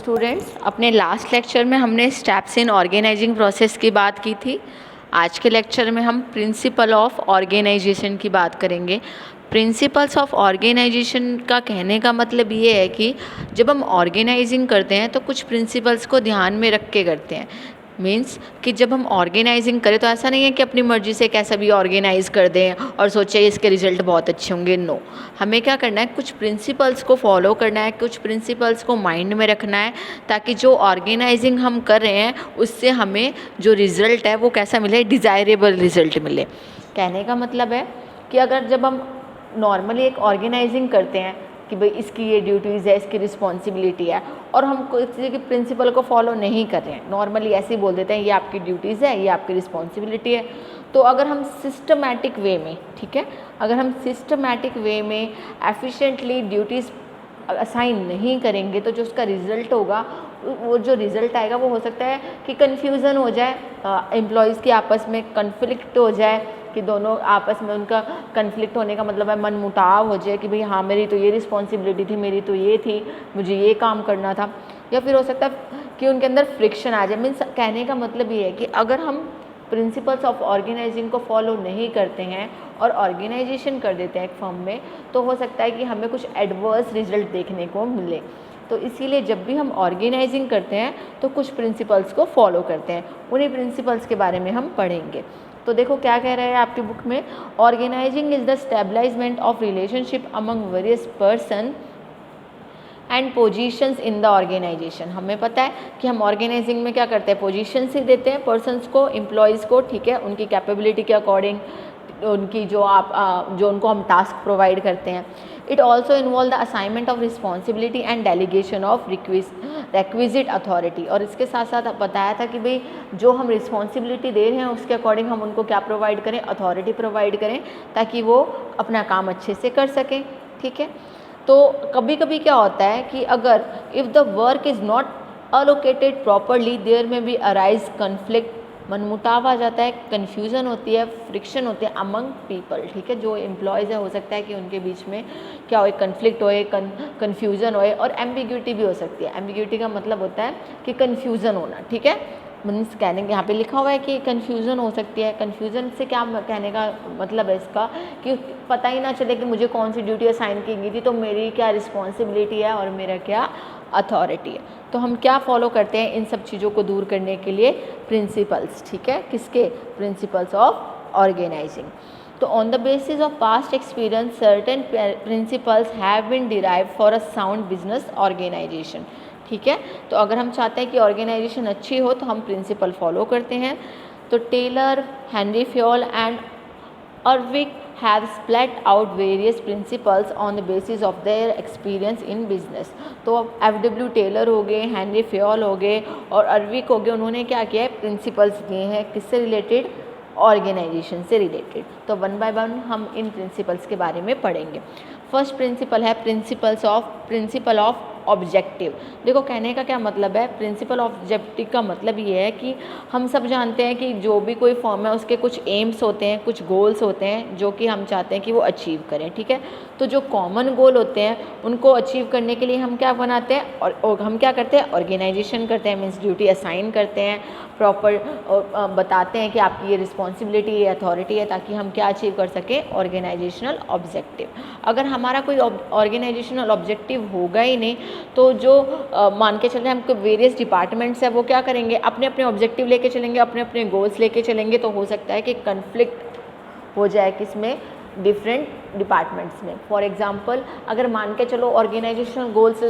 Students, अपने last lecture में हमने स्टेप्स इन ऑर्गेनाइजिंग प्रोसेस की बात की थी। आज के लेक्चर में हम प्रिंसिपल ऑफ ऑर्गेनाइजेशन की बात करेंगे। प्रिंसिपल्स ऑफ ऑर्गेनाइजेशन का कहने का मतलब ये है कि जब हम ऑर्गेनाइजिंग करते हैं तो कुछ प्रिंसिपल्स को ध्यान में रख के करते हैं। मीन्स कि जब हम ऑर्गेनाइजिंग करें तो ऐसा नहीं है कि अपनी मर्ज़ी से कैसा भी ऑर्गेनाइज कर दें और सोचें इसके रिजल्ट बहुत अच्छे होंगे। नो, हमें क्या करना है, कुछ प्रिंसिपल्स को फॉलो करना है, कुछ प्रिंसिपल्स को माइंड में रखना है, ताकि जो ऑर्गेनाइजिंग हम कर रहे हैं उससे हमें जो रिज़ल्ट है वो कैसा मिले, डिज़ायरेबल रिज़ल्ट मिले। कहने का मतलब है कि अगर जब हम नॉर्मली एक ऑर्गेनाइजिंग करते हैं कि भाई इसकी ये ड्यूटीज़ है, इसकी रिस्पॉन्सिबिलिटी है, और हम किसी के प्रिंसिपल को फॉलो नहीं कर रहे हैं, नॉर्मली ऐसे ही बोल देते हैं ये आपकी ड्यूटीज़ है, ये आपकी रिस्पॉन्सिबिलिटी है, तो अगर हम सिस्टमैटिक वे में, ठीक है, अगर हम सिस्टमैटिक वे में एफिशिएंटली ड्यूटीज़ असाइन नहीं करेंगे तो जो उसका रिज़ल्ट होगा, वो जो रिज़ल्ट आएगा वो हो सकता है कि कन्फ्यूज़न हो जाए, एम्प्लॉयज़ की आपस में कन्फ्लिक्ट हो जाए, कि दोनों आपस में उनका कन्फ्लिक्ट होने का मतलब है मन मुटाव हो जाए कि भाई हाँ मेरी तो ये रिस्पॉन्सिबिलिटी थी, मेरी तो ये थी, मुझे ये काम करना था। या फिर हो सकता है कि उनके अंदर फ्रिक्शन आ जाए। मीन्स कहने का मतलब ये है कि अगर हम प्रिंसिपल्स ऑफ ऑर्गेनाइजिंग को फॉलो नहीं करते हैं और ऑर्गेनाइजेशन कर देते हैं एक फर्म में, तो हो सकता है कि हमें कुछ एडवर्स रिजल्ट देखने को मिले। तो इसीलिए जब भी हम ऑर्गेनाइजिंग करते हैं तो कुछ प्रिंसिपल्स को फॉलो करते हैं। उन्हीं प्रिंसिपल्स के बारे में हम पढ़ेंगे। तो देखो क्या कह रहा है आपकी बुक में, organising is the stabilisement of relationship among various person and positions in the organisation. हमें पता है कि हम ऑर्गेनाइजिंग में क्या करते हैं, पोजीशंस ही देते हैं पर्सन्स को, एम्प्लॉयज़ को, ठीक है, उनकी कैपेबिलिटी के अकॉर्डिंग, उनकी जो उनको हम टास्क प्रोवाइड करते हैं। It also involve the assignment of responsibility and delegation of requisite authority. और इसके साथ साथ बताया था कि भाई जो हम रिस्पॉन्सिबिलिटी दे रहे हैं उसके अकॉर्डिंग हम उनको क्या प्रोवाइड करें, अथॉरिटी प्रोवाइड करें, ताकि वो अपना काम अच्छे से कर सकें, ठीक है। तो कभी कभी क्या होता है कि अगर if the work is not allocated properly there may be arise conflict, मनमुटाव आ जाता है, कन्फ्यूज़न होती है, फ्रिक्शन होती है अमंग पीपल, ठीक है। जो एम्प्लॉयज़ है हो सकता है कि उनके बीच में क्या हो, कन्फ्लिक्ट होए, कन्फ्यूज़न होए, और एम्बिग्यूटी भी हो सकती है। एम्बिग्यूटी का मतलब होता है कि कन्फ्यूज़न होना, ठीक है। मीन्स कहने के यहाँ पे लिखा हुआ है कि कन्फ्यूज़न हो सकती है। कन्फ्यूज़न से क्या कहने का मतलब है इसका, कि पता ही ना चले कि मुझे कौन सी ड्यूटी असाइन की गई थी, तो मेरी क्या रिस्पॉन्सिबिलिटी है और मेरा क्या अथॉरिटी है। तो हम क्या फॉलो करते हैं इन सब चीज़ों को दूर करने के लिए, प्रिंसिपल्स, ठीक है, किसके, प्रिंसिपल्स ऑफ ऑर्गेनाइजिंग। तो on the basis of past experience certain principles have been derive for a sound business organisation, ठीक है। तो अगर हम चाहते हैं कि ऑर्गेनाइजेशन अच्छी हो तो हम प्रिंसिपल फॉलो करते हैं। तो Taylor, Henry Fayol and Urwick have spelled out various principles on the basis of their experience in business। तो F.W. टेलर हो गए, हेनरी फ्योल हो गए और अर्विक हो गए, उन्होंने क्या किया है, प्रिंसिपल्स दिए हैं किससे रिलेटेड, ऑर्गेनाइजेशन से रिलेटेड। तो वन बाय वन हम इन प्रिंसिपल्स के बारे में पढ़ेंगे। फर्स्ट प्रिंसिपल है प्रिंसिपल ऑफ ऑब्जेक्टिव। देखो कहने का क्या मतलब है, प्रिंसिपल ऑफ ऑब्जेक्टिव का मतलब ये है कि हम सब जानते हैं कि जो भी कोई फॉर्म है उसके कुछ एम्स होते हैं, कुछ गोल्स होते हैं जो कि हम चाहते हैं कि वो अचीव करें, ठीक है। तो जो कॉमन गोल होते हैं उनको अचीव करने के लिए हम क्या बनाते हैं, और हम क्या करते हैं, ऑर्गेनाइजेशन करते हैं। मीन्स ड्यूटी असाइन करते हैं, प्रॉपर बताते हैं कि आपकी ये रिस्पॉन्सिबिलिटी, ये अथॉरिटी है, ताकि हम क्या अचीव कर सकें, ऑर्गेनाइजेशनल ऑब्जेक्टिव। अगर हमारा कोई ऑर्गेनाइजेशनल ऑब्जेक्टिव होगा ही नहीं तो जो मान के चल रहे हैं हमको वेरियस डिपार्टमेंट्स है वो क्या करेंगे, अपने अपने ऑब्जेक्टिव लेके चलेंगे, अपने अपने गोल्स लेके चलेंगे, तो हो सकता है कि कन्फ्लिक्ट हो जाए किसमें, डिफरेंट डिपार्टमेंट्स में। फॉर एग्जांपल अगर मान के चलो ऑर्गेनाइजेशनल गोल्स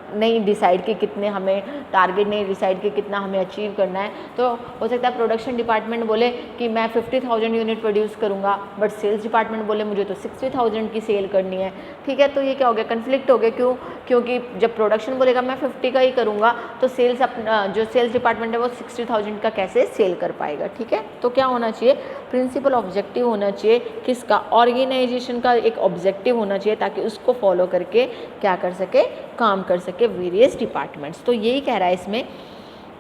नहीं डिसाइड कि कितने हमें टारगेट नहीं डिसाइड कि कितना हमें अचीव करना है, तो हो सकता है प्रोडक्शन डिपार्टमेंट बोले कि मैं 50,000 यूनिट प्रोड्यूस करूँगा, बट सेल्स डिपार्टमेंट बोले मुझे तो 60,000 की सेल करनी है, ठीक है। तो ये क्या हो गया, कन्फ्लिक्ट हो गया। क्यों, क्योंकि जब प्रोडक्शन बोलेगा मैं 50 का ही करूँगा, तो सेल्स जो सेल्स डिपार्टमेंट है वो 60,000 का कैसे सेल कर पाएगा, ठीक है। तो क्या होना चाहिए, प्रिंसिपल ऑब्जेक्टिव होना चाहिए किसका, ऑर्गेनाइजेशन का एक ऑब्जेक्टिव होना चाहिए, ताकि उसको फॉलो करके क्या कर सके, काम कर सके वेरियस डिपार्टमेंट्स। तो यही कह रहा है इसमें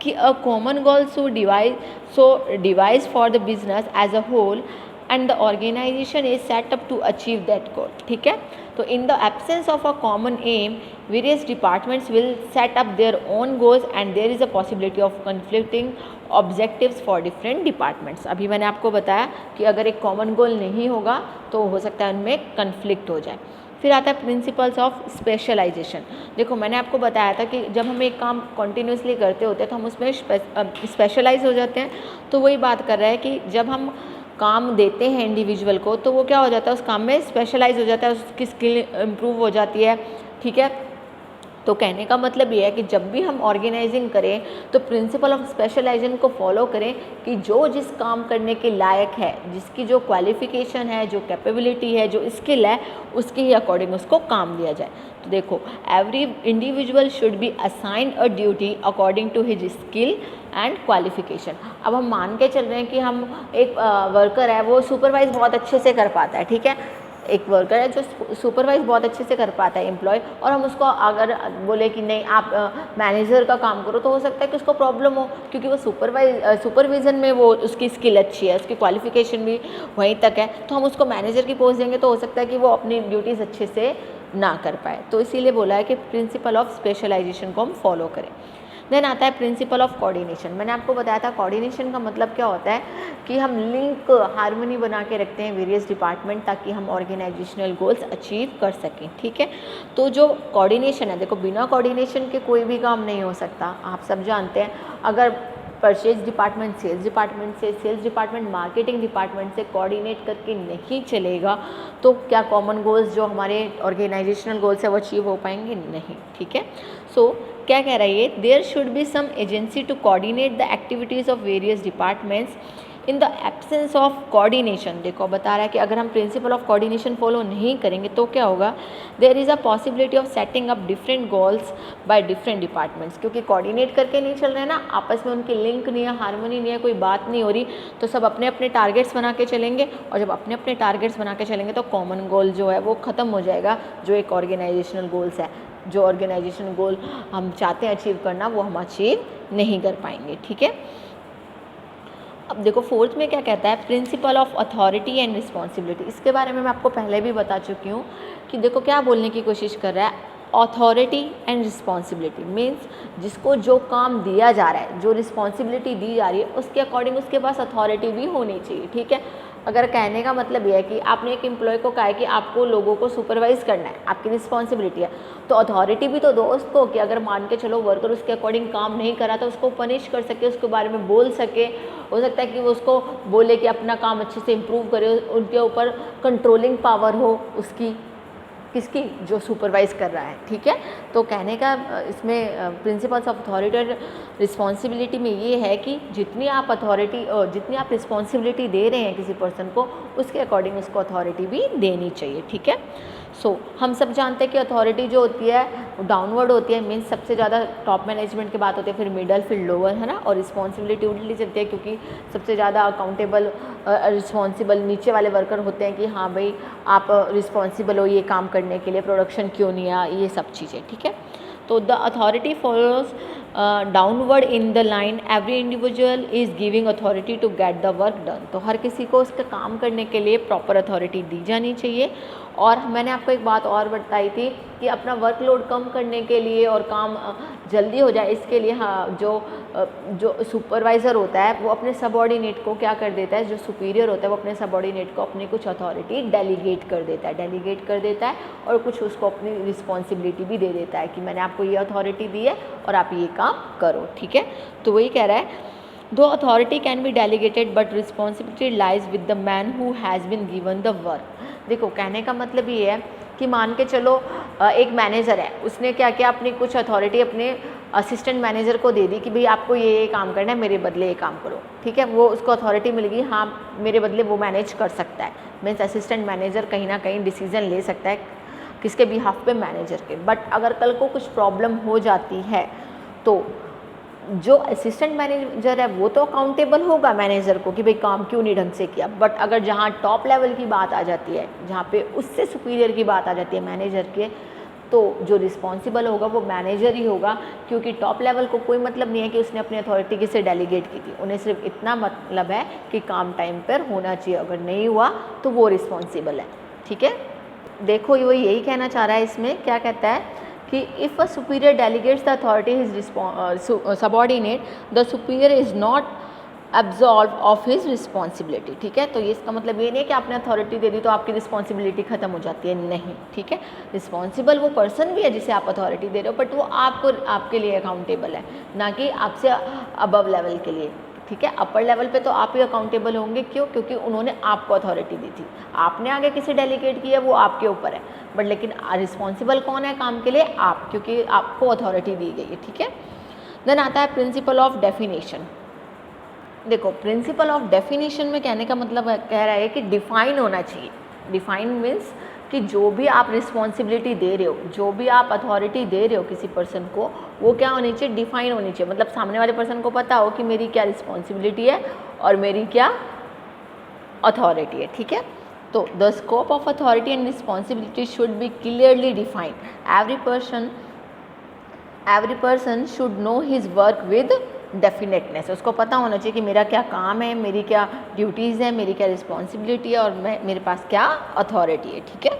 कि a common goal so devise for the business as a whole and the organisation is set up to achieve that goal, ठीक है। तो in the absence of a common aim various departments will set up their own goals and there is a possibility of conflicting objectives for different departments. अभी मैंने आपको बताया कि अगर एक कॉमन गोल नहीं होगा तो हो सकता है उनमें कन्फ्लिक्ट हो जाए। फिर आता है प्रिंसिपल्स ऑफ स्पेशलाइजेशन। देखो मैंने आपको बताया था कि जब हम एक काम कॉन्टिन्यूसली करते होते हैं तो हम उसमें स्पेशलाइज हो जाते हैं। तो वही बात कर रहा है कि जब हम काम देते हैं इंडिविजुअल को तो वो क्या हो जाता है, उस काम में स्पेशलाइज हो जाता है, उसकी स्किल इम्प्रूव हो जाती है, ठीक है। तो कहने का मतलब ये है कि जब भी हम ऑर्गेनाइजिंग करें तो प्रिंसिपल ऑफ स्पेशलाइजेशन को फॉलो करें कि जो जिस काम करने के लायक है, जिसकी जो क्वालिफिकेशन है, जो कैपेबिलिटी है, जो स्किल है, उसके ही अकॉर्डिंग उसको काम दिया जाए। तो देखो every individual should be assign a duty according to his skill and qualification. अब हम मान के चल रहे हैं कि हम एक वर्कर है, वो सुपरवाइज बहुत अच्छे से कर पाता है, ठीक है। एक वर्कर है जो सुपरवाइज बहुत अच्छे से कर पाता है एम्प्लॉय, और हम उसको अगर बोले कि नहीं आप मैनेजर का काम करो, तो हो सकता है कि उसको प्रॉब्लम हो, क्योंकि वो सुपरविज़न में वो उसकी स्किल अच्छी है, उसकी क्वालिफिकेशन भी वहीं तक है। तो हम उसको मैनेजर की पोस्ट देंगे तो हो सकता है कि वो अपनी ड्यूटीज़ अच्छे से ना कर पाए। तो इसीलिए बोला है कि प्रिंसिपल ऑफ स्पेशलाइजेशन को हम फॉलो करें। देन आता है प्रिंसिपल ऑफ कोऑर्डिनेशन। मैंने आपको बताया था कोऑर्डिनेशन का मतलब क्या होता है कि हम लिंक हार्मनी बना के रखते हैं वेरियस डिपार्टमेंट, ताकि हम ऑर्गेनाइजेशनल गोल्स अचीव कर सकें, ठीक है। तो जो कोऑर्डिनेशन है, देखो बिना कोऑर्डिनेशन के कोई भी काम नहीं हो सकता, आप सब जानते हैं। अगर परचेज डिपार्टमेंट सेल्स डिपार्टमेंट से, सेल्स डिपार्टमेंट मार्केटिंग डिपार्टमेंट से कोऑर्डिनेट करके नहीं चलेगा तो क्या कॉमन गोल्स जो हमारे ऑर्गेनाइजेशनल गोल्स है वो अचीव हो पाएंगे? नहीं, ठीक है। सो क्या कह रहा है ये, there should be some agency to coordinate the activities of various departments in the absence of coordination. देखो बता रहा है कि अगर हम प्रिंसिपल ऑफ कोऑर्डिनेशन फॉलो नहीं करेंगे तो क्या होगा, there is a possibility of setting up different goals by different departments. क्योंकि कोऑर्डिनेट करके नहीं चल रहे हैं ना, आपस में उनकी लिंक नहीं है, हार्मनी नहीं है, कोई बात नहीं हो रही, तो सब अपने अपने टारगेट्स बना के चलेंगे, और जब अपने अपने टारगेट्स बना के चलेंगे तो कॉमन गोल जो है वो ख़त्म हो जाएगा, जो एक ऑर्गेनाइजेशनल गोल्स है, जो ऑर्गेनाइजेशन गोल हम चाहते हैं अचीव करना, वो हम अचीव नहीं कर पाएंगे, ठीक है। अब देखो फोर्थ में क्या कहता है, principle of authority and responsibility. इसके बारे में मैं आपको पहले भी बता चुकी हूँ कि देखो क्या बोलने की कोशिश कर रहा है, अथॉरिटी एंड रिस्पॉन्सिबिलिटी मीन्स जिसको जो काम दिया जा रहा है, जो रिस्पॉन्सिबिलिटी दी जा रही है, उसके अकॉर्डिंग उसके पास अथॉरिटी भी होनी चाहिए, ठीक है। अगर कहने का मतलब ये है कि आपने एक एम्प्लॉय को कहा है कि आपको लोगों को सुपरवाइज करना है, आपकी रिस्पॉन्सिबिलिटी है, तो अथॉरिटी भी तो दो उसको कि अगर मान के चलो वर्कर उसके अकॉर्डिंग काम नहीं करा तो उसको पनिश कर सके, उसके बारे में बोल सके। हो सकता है कि वो उसको बोले कि अपना काम अच्छे से इम्प्रूव करे, उनके ऊपर कंट्रोलिंग पावर हो उसकी, किसकी, जो सुपरवाइज कर रहा है, ठीक है। तो कहने का इसमें प्रिंसिपल्स ऑफ अथॉरिटी और रिस्पॉन्सिबिलिटी में ये है कि जितनी आप अथॉरिटी जितनी आप रिस्पॉन्सिबिलिटी दे रहे हैं किसी पर्सन को, उसके अकॉर्डिंग उसको अथॉरिटी भी देनी चाहिए, ठीक है। सो हम सब जानते हैं कि अथॉरिटी जो होती है वो डाउनवर्ड होती है, मीन्स सबसे ज़्यादा टॉप मैनेजमेंट की बात होती है, फिर मिडल, फिर लोअर, है ना। और रिस्पॉन्सिबिलिटी उल्टी चलती है, क्योंकि सबसे ज़्यादा अकाउंटेबल रिस्पॉन्सिबल नीचे वाले वर्कर होते हैं कि हाँ भाई आप रिस्पॉन्सिबल हो ये काम करने के लिए, प्रोडक्शन क्यों नहीं आया, ये सब चीज़ें, ठीक है। तो the authority follows downward in the line, every individual is giving authority to get the work done. तो हर किसी को उसका काम करने के लिए प्रॉपर अथॉरिटी दी जानी चाहिए। और मैंने आपको एक बात और बताई थी कि अपना वर्कलोड कम करने के लिए और काम जल्दी हो जाए, इसके लिए हाँ जो सुपरवाइज़र होता है वो अपने सबऑर्डिनेट को क्या कर देता है, जो सुपीरियर होता है वो अपने सबऑर्डिनेट को अपनी कुछ अथॉरिटी डेलीगेट कर देता है और कुछ उसको अपनी रिस्पॉन्सिबिलिटी भी दे देता है कि मैंने आपको ये अथॉरिटी दी है और आप ये काम करो, ठीक है। तो वही कह रहा है, दो authority can be delegated but responsibility lies with the man who has been given the work. देखो कहने का मतलब ये है कि मान के चलो एक मैनेजर है, उसने क्या किया, अपनी कुछ अथॉरिटी अपने असिस्टेंट मैनेजर को दे दी कि भाई आपको ये काम करना है, मेरे बदले ये काम करो, ठीक है। वो उसको अथॉरिटी मिल गई, हाँ मेरे बदले वो मैनेज कर सकता है, मीन्स असिस्टेंट मैनेजर कहीं ना कहीं डिसीजन ले सकता है किसके बिहाफ पे, मैनेजर के। बट अगर कल को कुछ प्रॉब्लम हो जाती है तो जो असिस्टेंट मैनेजर है वो तो अकाउंटेबल होगा मैनेजर को कि भाई काम क्यों नहीं ढंग से किया। बट अगर जहाँ टॉप लेवल की बात आ जाती है, जहाँ पे उससे सुपीरियर की बात आ जाती है मैनेजर के, तो जो रिस्पॉन्सिबल होगा वो मैनेजर ही होगा, क्योंकि टॉप लेवल को कोई मतलब नहीं है कि उसने अपनी अथॉरिटी किसे डेलीगेट की थी, उन्हें सिर्फ इतना मतलब है कि काम टाइम पर होना चाहिए, अगर नहीं हुआ तो वो रिस्पॉन्सिबल है। ठीक है, देखो वो यही कहना चाह रहा है इसमें, क्या कहता है कि if a superior delegates the authority his subordinate, the superior is not absolve of his responsibility. ठीक है, तो ये इसका मतलब ये नहीं है कि आपने अथॉरिटी दे दी तो आपकी रिस्पॉन्सिबिलिटी खत्म हो जाती है, नहीं। ठीक है, रिस्पॉन्सिबल वो पर्सन भी है जिसे आप अथॉरिटी दे रहे हो, बट वो आपके लिए अकाउंटेबल है, ना कि आपसे अबव लेवल के लिए। ठीक है, अपर लेवल पे तो आप ही अकाउंटेबल होंगे, क्यों? क्योंकि उन्होंने आपको अथॉरिटी दी थी, आपने आगे किसे डेलीगेट किया वो आपके ऊपर है, बट लेकिन रिस्पॉन्सिबल कौन है काम के लिए? आप, क्योंकि आपको अथॉरिटी दी गई है। ठीक है, देन आता है प्रिंसिपल ऑफ डेफिनेशन। देखो, प्रिंसिपल ऑफ डेफिनेशन में कहने का मतलब कह रहा है कि डिफाइन होना चाहिए। डिफाइन मीन्स कि जो भी आप रिस्पॉन्सिबिलिटी दे रहे हो, जो भी आप अथॉरिटी दे रहे हो किसी पर्सन को, वो क्या होनी चाहिए? डिफाइन होनी चाहिए। मतलब सामने वाले पर्सन को पता हो कि मेरी क्या रिस्पॉन्सिबिलिटी है और मेरी क्या अथॉरिटी है। ठीक है, तो the scope of authority and responsibility should be clearly defined. Every person should know his work with definiteness. उसको पता होना चाहिए कि मेरा क्या काम है, मेरी क्या ड्यूटीज़ है, मेरी क्या रिस्पॉन्सिबिलिटी है और मेरे पास क्या अथॉरिटी है। ठीक है,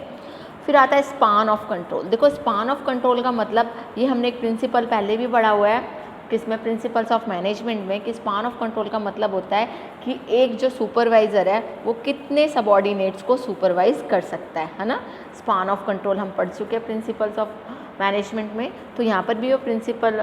फिर आता है स्पान ऑफ कंट्रोल। देखो, स्पान ऑफ कंट्रोल का मतलब, ये हमने एक प्रिंसिपल पहले भी पढ़ा हुआ है किसमें, प्रिंसिपल्स ऑफ मैनेजमेंट में, कि स्पान ऑफ कंट्रोल का मतलब होता है कि एक जो सुपरवाइज़र है वो कितने सबॉर्डिनेट्स को सुपरवाइज कर सकता है ना। स्पान ऑफ कंट्रोल हम पढ़ चुके हैं प्रिंसिपल्स ऑफ मैनेजमेंट में, तो यहाँ पर भी वो प्रिंसिपल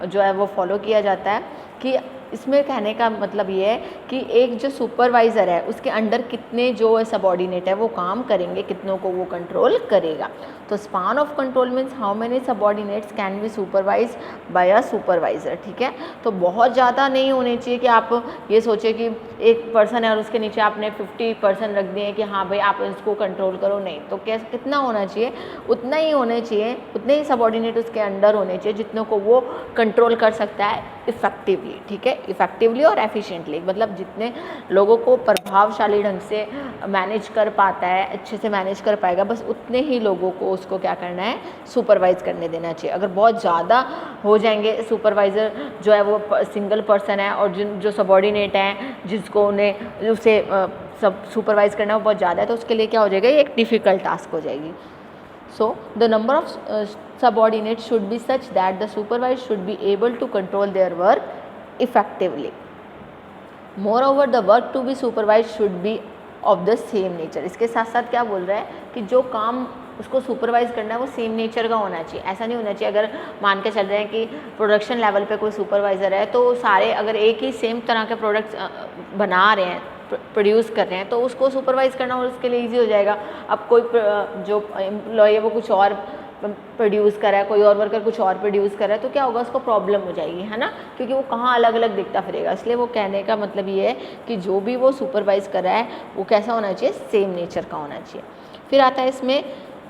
जो है वो फॉलो किया जाता है कि इसमें कहने का मतलब ये है कि एक जो सुपरवाइज़र है उसके अंडर कितने जो सबॉर्डिनेट है वो काम करेंगे, कितनों को वो कंट्रोल करेगा। तो span of control means how many subordinates can be supervise by a supervisor. ठीक है, तो बहुत ज़्यादा नहीं होने चाहिए कि आप ये सोचें कि एक पर्सन है और उसके नीचे आपने 50 पर्सन रख दिए कि हाँ भाई आप इसको कंट्रोल करो, नहीं। तो कितना होना चाहिए? उतना ही होने चाहिए, उतने ही सबॉर्डिनेट उसके अंडर होने चाहिए जितनों को वो कंट्रोल कर सकता है इफ़ेक्टिवली। ठीक है, इफ़ेक्टिवली और एफिशिएंटली, मतलब जितने लोगों को प्रभावशाली ढंग से मैनेज कर पाता है, अच्छे से मैनेज कर पाएगा, बस उतने ही लोगों को उसको क्या करना है? सुपरवाइज़ करने देना चाहिए। अगर बहुत ज़्यादा हो जाएंगे, सुपरवाइज़र जो है वो सिंगल पर्सन है और जो सबॉर्डिनेट हैं जिसको उन्हें उसे सब सुपरवाइज़ करना वो बहुत ज़्यादा है, तो उसके लिए क्या हो जाएगा? ये एक डिफ़िकल्ट टास्क हो जाएगी। So, the number of subordinates should be such that the supervisor should be able to control their work effectively. Moreover, the work to be supervised should be of the same nature. इसके साथ साथ क्या बोल रहा है कि जो काम उसको सुपरवाइज करना है वो सेम नेचर का होना चाहिए। ऐसा नहीं होना चाहिए, अगर मान के चल रहे हैं कि प्रोडक्शन लेवल पे कोई सुपरवाइज़र है तो सारे अगर एक ही सेम तरह के प्रोडक्ट्स बना रहे हैं, प्रोड्यूस कर रहे हैं, तो उसको सुपरवाइज़ करना और उसके लिए इजी हो जाएगा। अब कोई जो एम्प्लॉय है वो कुछ और प्रोड्यूस कर रहा है, कोई और वर्कर कुछ और प्रोड्यूस कर रहा है, तो क्या होगा? उसको प्रॉब्लम हो जाएगी, है ना, क्योंकि वो कहाँ अलग अलग दिखता फिरेगा। इसलिए वो कहने का मतलब ये है कि जो भी वो सुपरवाइज़ कर रहा है वो कैसा होना चाहिए? सेम नेचर का होना चाहिए। फिर आता है इसमें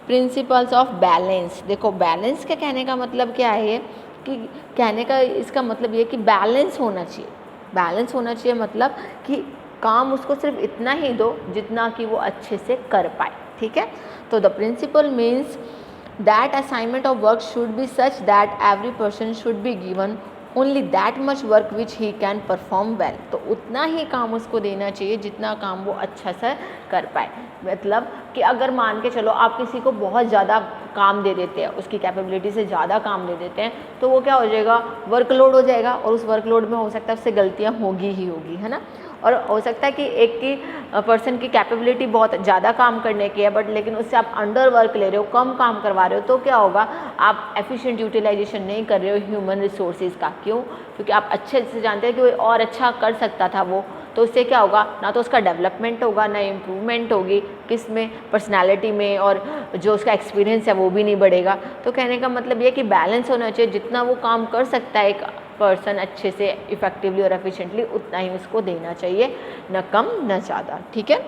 प्रिंसिपल्स ऑफ बैलेंस। देखो, बैलेंस का कहने का मतलब क्या है कि कहने का इसका मतलब ये कि बैलेंस होना चाहिए। बैलेंस होना चाहिए मतलब कि काम उसको सिर्फ इतना ही दो जितना कि वो अच्छे से कर पाए। ठीक है, तो the principle means that assignment of work should be such that every person should be given only that much work which he can perform well. तो उतना ही काम उसको देना चाहिए जितना काम वो अच्छा से कर पाए। मतलब कि अगर मान के चलो आप किसी को बहुत ज़्यादा काम दे देते हैं, उसकी कैपेबिलिटी से ज़्यादा काम दे देते हैं, तो वो क्या हो जाएगा? वर्कलोड हो जाएगा, और उस वर्कलोड में हो सकता है उससे गलतियाँ होगी ही होगी, है ना। और हो सकता है कि एक की पर्सन की कैपेबिलिटी बहुत ज़्यादा काम करने की है, बट लेकिन उससे आप अंडर वर्क ले रहे हो, कम काम करवा रहे हो, तो क्या होगा? आप एफिशिएंट यूटिलाइजेशन नहीं कर रहे हो ह्यूमन रिसोर्सेज का। क्यों? क्योंकि आप अच्छे से जानते हैं कि वो और अच्छा कर सकता था वो, तो उससे क्या होगा? ना तो उसका डेवलपमेंट होगा, ना इम्प्रूवमेंट होगी, किस में? पर्सनैलिटी में, और जो उसका एक्सपीरियंस है वो भी नहीं बढ़ेगा। तो कहने का मतलब ये कि बैलेंस होना चाहिए, जितना वो काम कर सकता है एक पर्सन अच्छे से इफ़ेक्टिवली और एफिशिएंटली, उतना ही उसको देना चाहिए, न कम न ज़्यादा। ठीक है,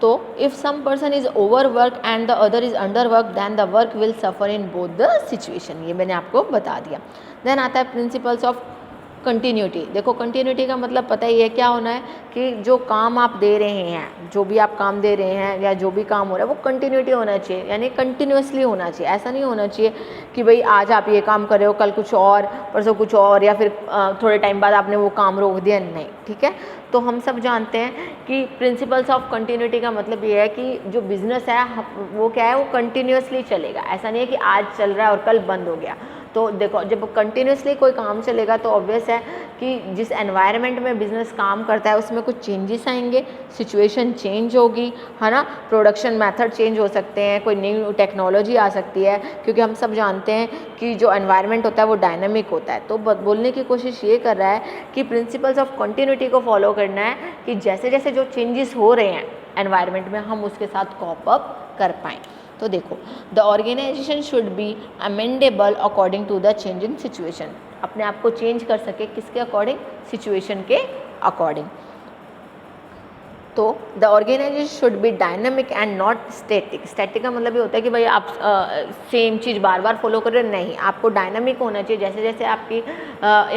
तो if some person is overwork and the other is underwork then the work will suffer in both the situation. ये मैंने आपको बता दिया। देन आता है प्रिंसिपल्स ऑफ कंटिन्यूटी। देखो कंटिन्यूटी का मतलब पता ही है क्या होना है कि जो काम आप दे रहे हैं, जो भी आप काम दे रहे हैं या जो भी काम हो रहा है वो कंटिन्यूटी होना चाहिए, यानी कंटिन्यूसली होना चाहिए। ऐसा नहीं होना चाहिए कि भाई आज आप ये काम कर रहे हो, कल कुछ और, परसों कुछ और, या फिर थोड़े टाइम बाद आपने वो काम रोक दिया, नहीं। ठीक है, तो हम सब जानते हैं कि प्रिंसिपल्स ऑफ कंटिन्यूटी का मतलब ये है कि जो बिज़नेस है वो क्या है, वो कंटिन्यूसली चलेगा। ऐसा नहीं है कि आज चल रहा है और कल बंद हो गया। तो देखो जब कंटिन्यूसली कोई काम चलेगा तो ऑब्वियस है कि जिस एनवायरनमेंट में बिज़नेस काम करता है उसमें कुछ चेंजेस आएंगे, सिचुएशन चेंज होगी, है ना, प्रोडक्शन मेथड चेंज हो सकते हैं, कोई न्यू टेक्नोलॉजी आ सकती है, क्योंकि हम सब जानते हैं कि जो एनवायरनमेंट होता है वो डायनामिक होता है। तो बोलने की कोशिश ये कर रहा है कि प्रिंसिपल्स ऑफ कंटिन्यूटी को फॉलो करना है कि जैसे जैसे जो चेंजेस हो रहे हैं एनवायरनमेंट में हम उसके साथ कॉप अप कर पाएँ। तो देखो the organisation should be amendable according to the change in situation, अपने आप को चेंज कर सके किसके अकॉर्डिंग, सिचुएशन के अकॉर्डिंग। तो the organisation should be dynamic and not static. Static का मतलब ये होता है कि भाई आप सेम चीज़ बार बार फॉलो कर रहे हैं, नहीं, आपको डायनामिक होना चाहिए। जैसे जैसे आपकी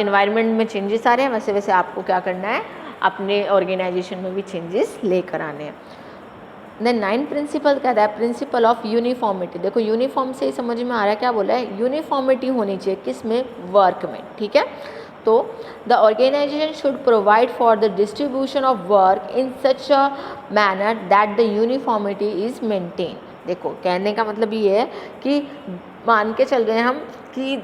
इन्वायरमेंट में चेंजेस आ रहे हैं वैसे वैसे आपको क्या करना है, अपने ऑर्गेनाइजेशन में भी चेंजेस लेकर आने हैं। देन 9 प्रिंसिपल कहता है प्रिंसिपल ऑफ यूनिफॉर्मिटी। देखो यूनिफॉर्म से ही समझ में आ रहा है क्या बोला है, यूनिफॉर्मिटी होनी चाहिए किस में, वर्क में। ठीक है, तो the organisation should provide for the distribution of work in such a manner that the uniformity is maintain. देखो कहने का मतलब ये है कि मान के चल रहे हैं हम कि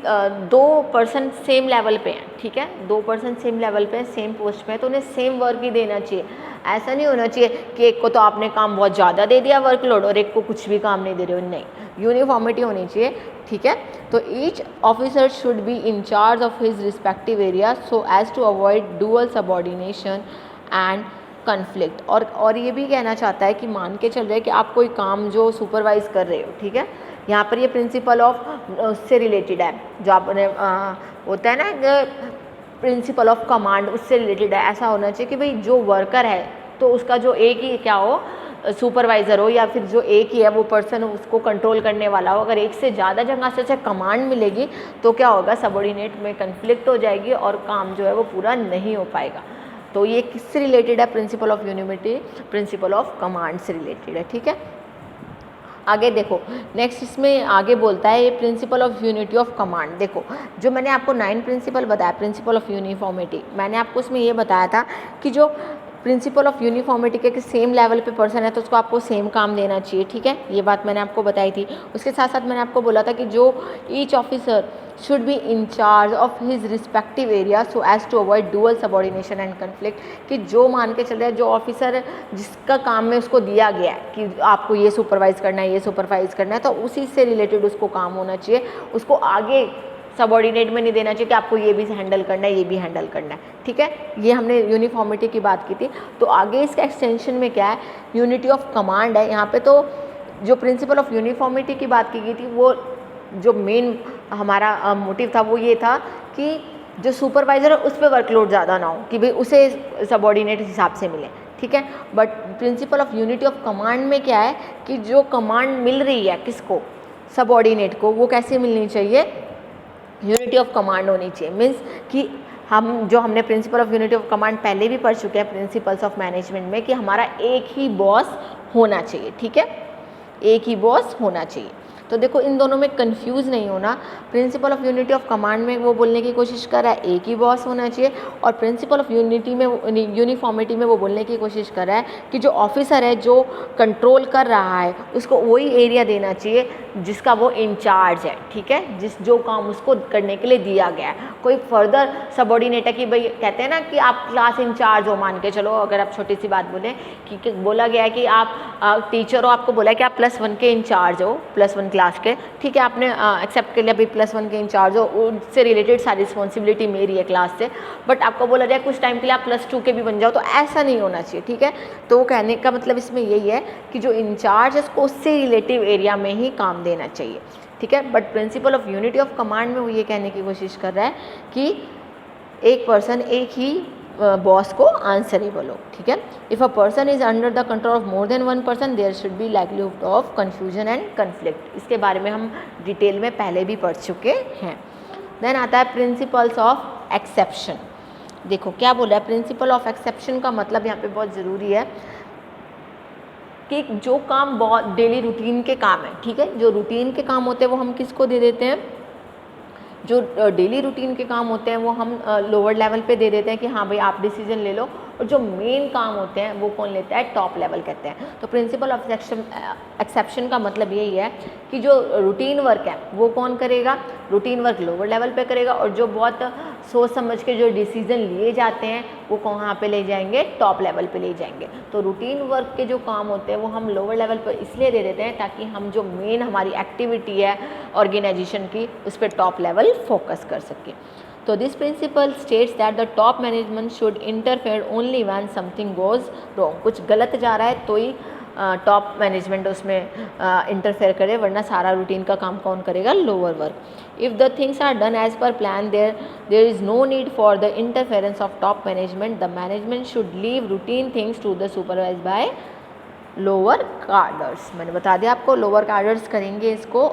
2 पर्सन सेम लेवल पे हैं, ठीक है, 2 पर्सन सेम लेवल पे हैं, सेम पोस्ट पे हैं, तो उन्हें सेम वर्क ही देना चाहिए। ऐसा नहीं होना चाहिए कि एक को तो आपने काम बहुत ज़्यादा दे दिया वर्कलोड और एक को कुछ भी काम नहीं दे रहे हो, नहीं, यूनिफॉर्मिटी होनी चाहिए। ठीक है, तो each officer should be in charge of his respective area so as to avoid dual subordination and conflict. और ये भी कहना चाहता है कि मान के चल रहे हैं कि आप कोई काम जो सुपरवाइज कर रहे हो, ठीक है, यहाँ पर ये प्रिंसिपल ऑफ उससे रिलेटेड है, जो आपने होता है ना प्रिंसिपल ऑफ कमांड, उससे रिलेटेड है। ऐसा होना चाहिए कि भाई जो वर्कर है तो उसका जो एक ही क्या हो, सुपरवाइज़र हो या फिर जो एक ही है वो पर्सन उसको कंट्रोल करने वाला हो। अगर एक से ज़्यादा जगह से कमांड मिलेगी तो क्या होगा, सबऑर्डिनेट में कन्फ्लिक्ट हो जाएगी और काम जो है वो पूरा नहीं हो पाएगा। तो ये किससे रिलेटेड है, principle of unity, principle of command से रिलेटेड है। ठीक है, आगे देखो नेक्स्ट इसमें आगे बोलता है ये principle of unity of command. देखो जो मैंने आपको 9 प्रिंसिपल बताया प्रिंसिपल ऑफ यूनिफॉर्मिटी, मैंने आपको इसमें ये बताया था कि जो प्रिंसिपल ऑफ यूनिफॉर्मिटी के सेम लेवल पे पर्सन है तो उसको आपको सेम काम देना चाहिए। ठीक है, ये बात मैंने आपको बताई थी। उसके साथ साथ मैंने आपको बोला था कि जो each officer should be in charge of his respective area so as to avoid dual subordination and conflict, कि जो मान के चल रहा है जो ऑफिसर जिसका काम में उसको दिया गया है कि आपको ये सुपरवाइज़ करना है, ये सुपरवाइज़ करना है, तो उसी से रिलेटेड उसको काम होना चाहिए। उसको आगे सबऑर्डिनेट में नहीं देना चाहिए कि आपको ये भी हैंडल करना है, ये भी हैंडल करना है। ठीक है, ये हमने यूनिफॉर्मिटी की बात की थी। तो आगे इसका एक्सटेंशन में क्या है, यूनिटी ऑफ कमांड है। यहाँ पे तो जो प्रिंसिपल ऑफ यूनिफॉर्मिटी की बात की गई थी वो जो मेन हमारा मोटिव था वो ये था कि जो सुपरवाइज़र है उस पर वर्कलोड ज़्यादा ना हो, कि भाई उसे सबऑर्डिनेट हिसाब से मिले। ठीक है, but principle of unity of command में क्या है कि जो कमांड मिल रही है किसको, सबऑर्डिनेट को, वो कैसे मिलनी चाहिए, यूनिटी ऑफ कमांड होनी चाहिए। मीन्स कि हमने principle of unity of command पहले भी पढ़ चुके हैं प्रिंसिपल्स ऑफ मैनेजमेंट में कि हमारा एक ही बॉस होना चाहिए। ठीक है, एक ही बॉस होना चाहिए। तो देखो इन दोनों में कंफ्यूज नहीं होना। Principle of unity of command में वो बोलने की कोशिश कर रहा है एक ही बॉस होना चाहिए, और प्रिंसिपल ऑफ यूनिटी में यूनिफॉर्मिटी में वो बोलने की कोशिश कर रहा है कि जो ऑफिसर है जो कंट्रोल कर रहा है उसको वही एरिया देना चाहिए जिसका वो इंचार्ज है। ठीक है, जो काम उसको करने के लिए दिया गया है। कोई फर्दर सबऑर्डिनेट है कि भाई कहते हैं ना कि आप क्लास इंचार्ज हो, मान के चलो अगर आप छोटी सी बात बोलें कि बोला गया है कि आप टीचर हो, आपको बोला है कि आप +1 के इंचार्ज हो, +1 क्लास के। ठीक है, आपने एक्सेप्ट कर लिया भाई +1 के इंचार्ज हो, उससे रिलेटेड सारी रिस्पॉन्सिबिलिटी मेरी है क्लास से, बट आपको बोला जाए कुछ टाइम के लिए आप +2 के भी बन जाओ, तो ऐसा नहीं होना चाहिए। ठीक है, तो वो कहने का मतलब इसमें यही है कि जो इंचार्ज है उसको उससे रिलेटिव एरिया में ही काम देना चाहिए। ठीक है, but principle of unity of command में वो ये कहने की कोशिश कर रहा है कि एक पर्सन एक ही बॉस को आंसरेबल हो। ठीक है, if a person is under the control of more than 1 person there should be likelihood of confusion and conflict. इसके बारे में हम डिटेल में पहले भी पढ़ चुके हैं। देन आता है प्रिंसिपल्स ऑफ एक्सेप्शन। देखो क्या बोला है, प्रिंसिपल ऑफ एक्सेप्शन का मतलब यहाँ पे बहुत ज़रूरी है कि जो काम बहुत डेली रूटीन के काम है, ठीक है, जो रूटीन के काम होते हैं वो हम किसको दे देते हैं, जो डेली रूटीन के काम होते हैं वो हम लोअर लेवल पे दे देते हैं कि हाँ भाई आप डिसीजन ले लो, और जो मेन काम होते हैं वो कौन लेता है, टॉप लेवल कहते हैं। तो प्रिंसिपल ऑफ एक्सेप्शन का मतलब यही है कि जो रूटीन वर्क है वो कौन करेगा, रूटीन वर्क लोअर लेवल पे करेगा, और जो बहुत सोच समझ के जो डिसीजन लिए जाते हैं वो कहाँ पे ले जाएंगे, टॉप लेवल पे ले जाएंगे। तो रूटीन वर्क के जो काम होते हैं वो हम लोअर लेवल पर इसलिए दे देते हैं ताकि हम जो मेन हमारी एक्टिविटी है ऑर्गेनाइजेशन की उस पर टॉप लेवल फोकस कर सकें। तो this principle states that the top management should interfere only when something goes wrong, कुछ गलत जा रहा है तो ही टॉप मैनेजमेंट उसमें इंटरफेयर करे, वरना सारा रूटीन का काम कौन करेगा, lower work. If the things are done as per plan there is no need for the interference of top management, the management should leave routine things to the supervise by lower cadres. मैंने बता दिया आपको, lower cadres करेंगे इसको,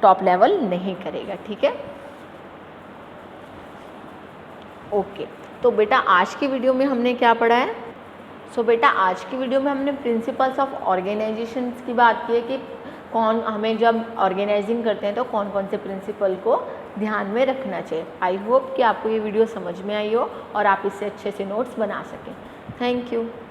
top level नहीं करेगा, ठीक है। ओके तो बेटा आज की वीडियो में हमने क्या पढ़ा है, बेटा आज की वीडियो में हमने प्रिंसिपल्स ऑफ ऑर्गेनाइजेशन की बात की है कि कौन हमें जब ऑर्गेनाइजिंग करते हैं तो कौन कौन से प्रिंसिपल को ध्यान में रखना चाहिए। आई होप कि आपको ये वीडियो समझ में आई हो और आप इससे अच्छे से नोट्स बना सकें। Thank you.